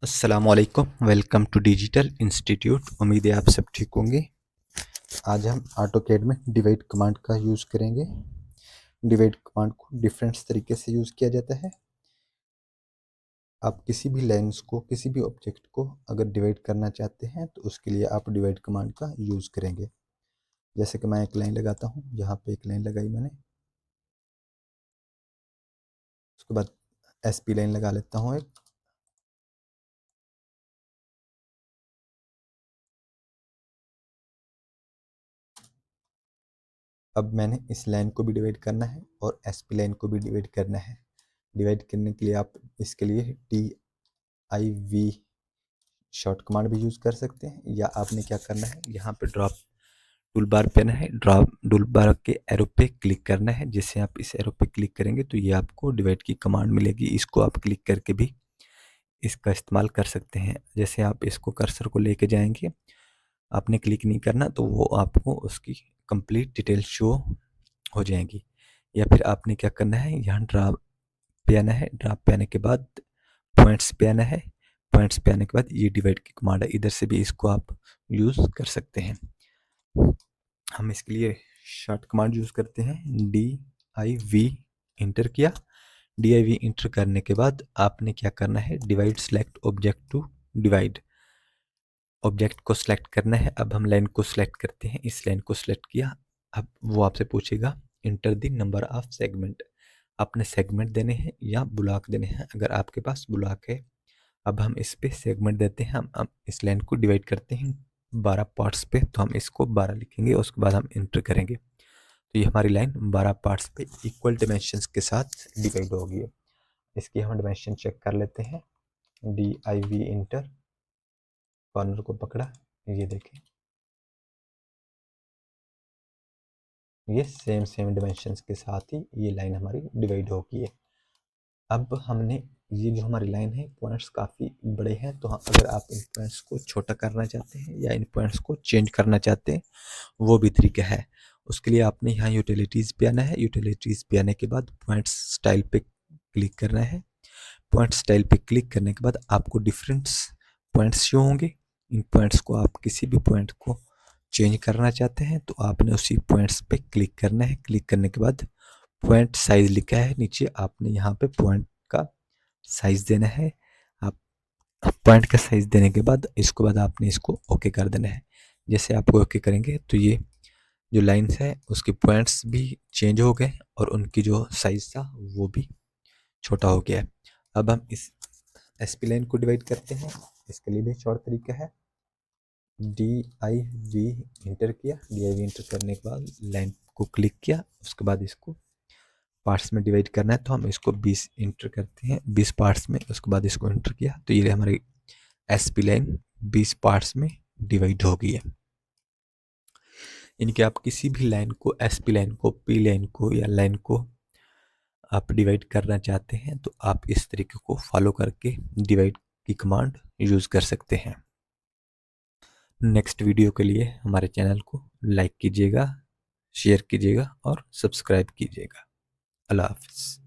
अस्सलामुअलैकुम, welcome to digital institute. उम्मीद है आप सब ठीक होंगे। आज हम ऑटोकैड में डिवाइड कमांड का यूज़ करेंगे। डिवाइड कमांड को डिफरेंट तरीके से यूज़ किया जाता है। आप किसी भी लाइन्स को, किसी भी ऑब्जेक्ट को अगर डिवाइड करना चाहते हैं तो उसके लिए आप डिवाइड कमांड का यूज़ करेंगे। जैसे कि मैं एक लाइन लगाता हूँ, यहाँ पे एक लाइन लगाई मैंने, उसके बाद एसपी लाइन लगा लेता हूँ एक। अब मैंने इस लाइन को भी डिवाइड करना है और एसपी लाइन को भी डिवाइड करना है। डिवाइड करने के लिए आप इसके लिए DIV शॉर्ट कमांड भी यूज़ कर सकते हैं, या आपने क्या करना है, यहाँ पे ड्रॉप टूल बार पे ना है, ड्रॉप टूल बार के एरो पे क्लिक करना है। जैसे आप इस एरो पे क्लिक करेंगे तो ये आपको डिवाइड की कमांड मिलेगी। इसको आप क्लिक करके भी इसका इस्तेमाल कर सकते हैं। जैसे आप इसको कर्सर को लेके जाएंगे, आपने क्लिक नहीं करना तो वो आपको उसकी कंप्लीट डिटेल शो हो जाएंगी। या फिर आपने क्या करना है, यहाँ ड्रॉप पे आना है, ड्रॉप पे आने के बाद पॉइंट्स पे आना है। पॉइंट्स पे आने के बाद ये डिवाइड की कमांड है, इधर से भी इसको आप यूज़ कर सकते हैं। हम इसके लिए शॉर्ट कमांड यूज़ करते हैं, DIV इंटर किया। DIV इंटर करने के बाद आपने क्या करना है, divide select object to divide, object को सिलेक्ट करना है। अब हम लाइन को सिलेक्ट करते हैं, इस लाइन को सिलेक्ट किया। अब वो आपसे पूछेगा enter the number of segment, आपने सेगमेंट देने हैं या ब्लॉक देने हैं। अगर आपके पास ब्लॉक है, अब हम इस पे सेगमेंट देते हैं। हम इस लाइन को डिवाइड करते हैं 12 पार्ट्स पे, तो हम इसको 12 लिखेंगे, उसके बाद हम इंटर करेंगे तो ये हमारी लाइन 12 पार्ट्स पे इक्वल डिमेंशंस के साथ डिवाइड होगी। इसकी हम डिमेंशन चेक कर लेते हैं। DIV इंटर, कॉर्नर को पकड़ा, ये देखें, ये सेम डिमेंशंस के साथ ही ये लाइन हमारी डिवाइड होगी है। अब हमने ये जो हमारी लाइन है, पॉइंट्स काफ़ी बड़े हैं, तो अगर आप इन पॉइंट्स को छोटा करना चाहते हैं या इन पॉइंट्स को चेंज करना चाहते हैं, वो भी तरीका है। उसके लिए आपने यहाँ यूटिलिटीज़ पे आना है। यूटिलिटीज़ पे आने के बाद पॉइंट्स स्टाइल पे क्लिक करना है। पॉइंट स्टाइल पे क्लिक करने के बाद आपको डिफरेंट पॉइंट्स शो होंगे। इन पॉइंट्स को आप किसी भी पॉइंट को चेंज करना चाहते हैं तो आपने उसी पॉइंट्स पे क्लिक करना है। क्लिक करने के बाद पॉइंट साइज लिखा है नीचे, आपने यहाँ पे पॉइंट का साइज देना है। आप पॉइंट का साइज देने के बाद इसके बाद आपने इसको ओके कर देना है। जैसे आप ओके करेंगे तो ये जो लाइन्स है उसके पॉइंट्स भी चेंज हो गए और उनकी जो साइज था वो भी छोटा हो गया है। अब हम इस एसपी लाइन को डिवाइड करते हैं। इसके लिए भी एक और तरीका है, DIV इंटर किया। DIV इंटर करने के बाद लाइन को क्लिक किया, उसके बाद इसको पार्ट्स में डिवाइड करना है, तो हम इसको 20 इंटर करते हैं, 20 पार्ट्स में। उसके बाद इसको इंटर किया तो ये हमारी एसपी लाइन 20 पार्ट्स में डिवाइड हो गई है। यानी कि आप किसी भी लाइन को, एसपी लाइन को, पी लाइन को या लाइन को आप डिवाइड करना चाहते हैं तो आप इस तरीके को फॉलो करके डिवाइड की कमांड यूज़ कर सकते हैं। नेक्स्ट वीडियो के लिए हमारे चैनल को लाइक कीजिएगा, शेयर कीजिएगा और सब्सक्राइब कीजिएगा। अल्लाह हाफ़िज़।